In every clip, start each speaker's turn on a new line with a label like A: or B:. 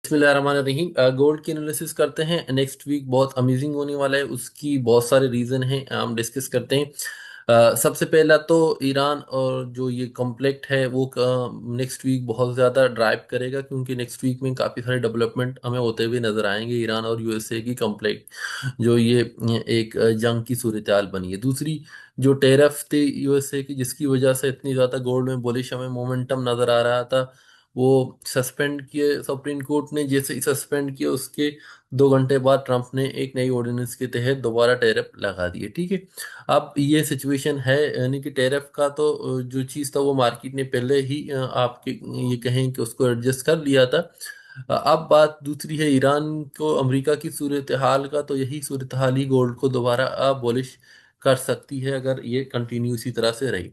A: बिस्मिल्लाहिर्रहमानिर्रहीम। गोल्ड की एनालिसिस करते हैं। नेक्स्ट वीक बहुत अमेजिंग होने वाला है, उसकी बहुत सारे रीज़न हैं, हम डिस्कस करते हैं। सबसे पहला तो ईरान और जो ये कॉन्फ्लिक्ट है वो नेक्स्ट वीक बहुत ज़्यादा ड्राइव करेगा, क्योंकि नेक्स्ट वीक में काफ़ी सारे डेवलपमेंट हमें होते हुए नजर आएंगे। ईरान और यूएसए की कॉन्फ्लिक्ट जो ये एक जंग की सूरत हाल बनी है। दूसरी जो टेरिफ थे यूएसए की, जिसकी वजह से इतनी ज़्यादा गोल्ड में बुलिश हमें मोमेंटम नज़र आ रहा था, वो सस्पेंड किए सुप्रीम कोर्ट ने। जैसे ही सस्पेंड किया उसके 2 घंटे बाद ट्रंप ने एक नई ऑर्डिनेंस के तहत दोबारा टैरिफ लगा दिए। ठीक है, अब ये सिचुएशन है, यानी कि टैरिफ का तो जो चीज़ था वो मार्केट ने पहले ही आपके ये कहें कि उसको एडजस्ट कर लिया था। अब बात दूसरी है ईरान को अमेरिका की सूरत हाल का, तो यही सूरत हाल ही गोल्ड को दोबारा बुलिश कर सकती है अगर ये कंटिन्यू इसी तरह से रही।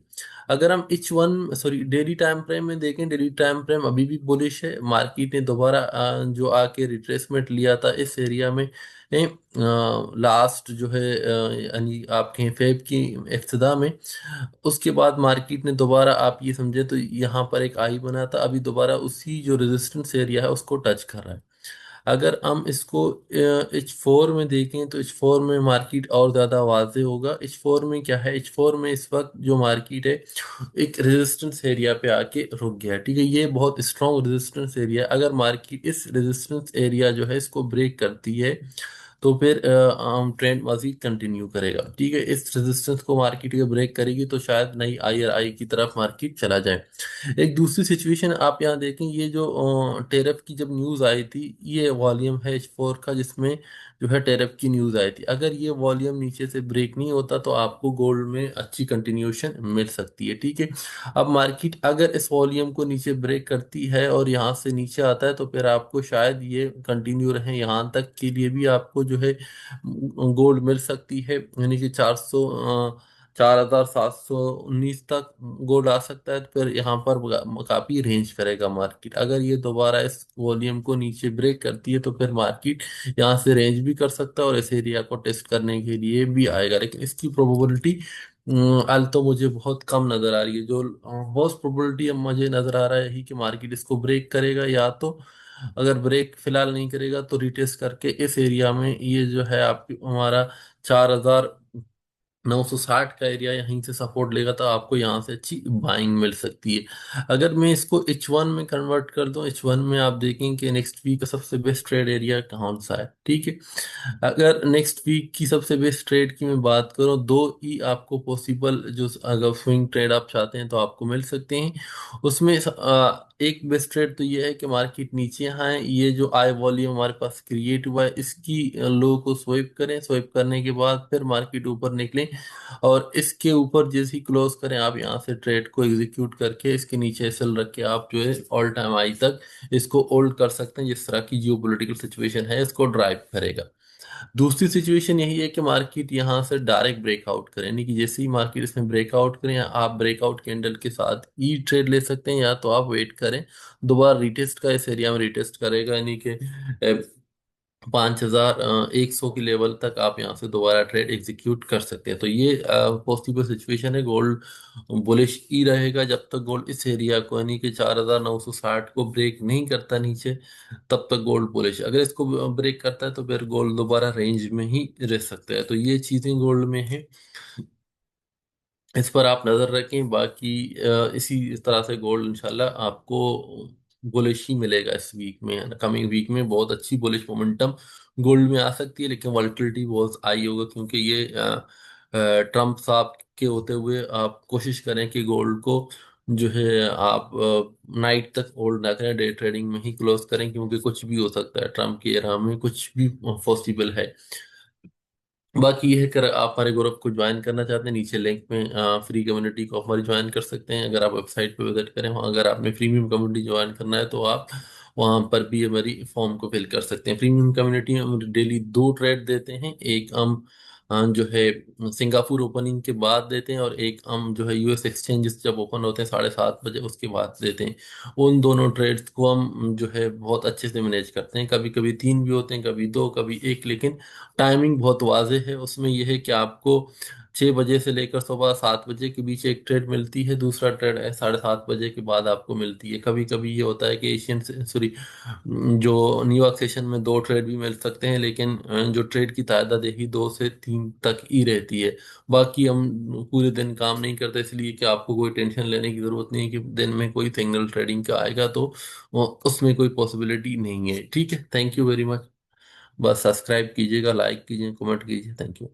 A: अगर हम डेली टाइम फ्रेम में देखें, डेली टाइम फ्रेम अभी भी बुलिश है। मार्केट ने दोबारा जो आके रिट्रेसमेंट लिया था इस एरिया में लास्ट जो है यानी आप कहें फेब की इब्तिदा में, उसके बाद मार्केट ने दोबारा आप ये समझे तो यहाँ पर एक आई बना था, अभी दोबारा उसी जो रेजिस्टेंस एरिया है उसको टच कर रहा है। अगर हम इसको H4 में देखें तो H4 में मार्केट और ज़्यादा वाजे होगा। H4 में क्या है, H4 में इस वक्त जो मार्केट है एक रेजिस्टेंस एरिया पे आके रुक गया है। ठीक है, ये बहुत स्ट्रॉन्ग रेजिस्टेंस एरिया। अगर मार्केट इस रेजिस्टेंस एरिया जो है इसको ब्रेक करती है तो फिर ट्रेंड मजीद कंटिन्यू करेगा। ठीक है, इस रेजिस्टेंस को मार्केट अगर ब्रेक करेगी तो शायद नई IRI की तरफ मार्केट चला जाए। एक दूसरी सिचुएशन आप यहाँ देखें, ये जो टेरिफ की जब न्यूज़ आई थी, ये वॉल्यूम है H4 का जिसमें जो है टेरिफ की न्यूज़ आई थी। अगर ये वॉल्यूम नीचे से ब्रेक नहीं होता तो आपको गोल्ड में अच्छी कंटिन्यूशन मिल सकती है। ठीक है, अब मार्केट अगर इस वॉल्यूम को नीचे ब्रेक करती है और यहाँ से नीचे आता है तो फिर आपको शायद ये कंटिन्यू रहे, यहाँ तक के लिए भी आपको जो है गोल्ड मिल सकती है, यानी कि 4,719 तक गोल्ड आ सकता है। तो फिर यहाँ पर काफी रेंज करेगा मार्केट। अगर ये दोबारा इस वॉल्यूम को नीचे ब्रेक करती है तो फिर मार्केट यहाँ से रेंज भी कर सकता है और इस एरिया को टेस्ट करने के लिए भी आएगा, लेकिन इसकी प्रोबेबिलिटी हाल तो मुझे बहुत कम नजर आ रही है। जो मोस्ट प्रोबेबिलिटी अब मुझे नजर आ रहा है यही कि मार्केट इसको ब्रेक करेगा, या तो अगर ब्रेक फिलहाल नहीं करेगा तो रिटेस्ट करके इस एरिया में ये जो है आपकी हमारा 4,960 का एरिया यहीं से सपोर्ट लेगा, तो आपको यहाँ से अच्छी बाइंग मिल सकती है। अगर मैं इसको H1 में कन्वर्ट कर दूं, H1 में आप देखें कि नेक्स्ट वीक का सबसे बेस्ट ट्रेड एरिया कौन सा है। ठीक है, अगर नेक्स्ट वीक की सबसे बेस्ट ट्रेड की मैं बात करूं, दो ही आपको पॉसिबल जो अगर स्विंग ट्रेड आप चाहते हैं तो आपको मिल सकते हैं। उसमें एक बेस्ट ट्रेड तो ये है कि मार्केट नीचे यहाँ है, ये जो आई वॉल्यूम हमारे पास क्रिएट हुआ है इसकी लो को स्wipe करें, स्wipe करने के बाद फिर मार्केट ऊपर निकले और इसके ऊपर जैसे ही क्लोज करें आप यहाँ से ट्रेड को एग्जीक्यूट करके इसके नीचे सेल रख के आप जो है ऑल टाइम हाई तक इसको होल्ड कर सकते हैं। जिस तरह की जियो पॉलिटिकल सिचुएशन है इसको ड्राइव करेगा। दूसरी सिचुएशन यही है कि मार्केट यहाँ से डायरेक्ट ब्रेकआउट करें, यानी कि जैसे ही मार्केट इसमें ब्रेकआउट करें आप ब्रेकआउट कैंडल के साथ ई ट्रेड ले सकते हैं, या तो आप वेट करें दोबारा रिटेस्ट का, इस एरिया में रिटेस्ट करेगा, यानी कि 5,100 की लेवल तक आप यहाँ से दोबारा ट्रेड एग्जीक्यूट कर सकते हैं। तो ये पॉसिबल सिचुएशन है। गोल्ड बुलिश ही रहेगा जब तक गोल्ड इस एरिया को यानी कि 4,960 को ब्रेक नहीं करता नीचे, तब तक गोल्ड बुलिश। अगर इसको ब्रेक करता है तो फिर गोल्ड दोबारा रेंज में ही रह सकता है। तो ये चीजें गोल्ड में है, इस पर आप नजर रखें। बाकी इसी तरह से गोल्ड इंशाल्लाह आपको बुलिश ही मिलेगा इस वीक में। कमिंग वीक में बहुत अच्छी बुलिश मोमेंटम गोल्ड में आ सकती है, लेकिन वॉलेटिलिटी बहुत हाई होगा, क्योंकि ये ट्रम्प साहब के होते हुए आप कोशिश करें कि गोल्ड को जो है आप नाइट तक होल्ड ना करें, डे ट्रेडिंग में ही क्लोज करें, क्योंकि कुछ भी हो सकता है। ट्रम्प की एरा में कुछ भी पॉसिबल है। बाकी ये है कि आप हमारे ग्रुप को ज्वाइन करना चाहते हैं, नीचे लिंक में फ्री कम्युनिटी को हमारी ज्वाइन कर सकते हैं। अगर आप वेबसाइट पे विजिट करें वहाँ, अगर आपने प्रीमियम कम्युनिटी ज्वाइन करना है तो आप वहाँ पर भी हमारी फॉर्म को फिल कर सकते हैं। प्रीमियम कम्युनिटी में हम डेली 2 ट्रेड देते हैं, एक हम जो है सिंगापुर ओपनिंग के बाद देते हैं और एक हम जो है US एक्सचेंजेस जब ओपन होते हैं 7:30 बजे उसके बाद देते हैं। उन दोनों ट्रेड्स को हम जो है बहुत अच्छे से मैनेज करते हैं। कभी कभी 3 भी होते हैं, कभी 2, कभी 1, लेकिन टाइमिंग बहुत वाजे है उसमें। यह है कि आपको 6 बजे से लेकर सुबह 7 बजे के बीच एक ट्रेड मिलती है, दूसरा ट्रेड है 7:30 बजे के बाद आपको मिलती है। कभी कभी ये होता है कि एशियन सॉरी जो न्यूयॉर्क सेशन में दो ट्रेड भी मिल सकते हैं, लेकिन जो ट्रेड की तादाद है ही 2 से 3 तक ही रहती है। बाकी हम पूरे दिन काम नहीं करते, इसलिए कि आपको कोई टेंशन लेने की जरूरत नहीं है कि दिन में कोई सिंगल ट्रेडिंग का आएगा, तो उसमें कोई पॉसिबिलिटी नहीं है। ठीक है, थैंक यू वेरी मच। बस सब्सक्राइब कीजिएगा, लाइक कीजिए, कमेंट कीजिए। Thank you.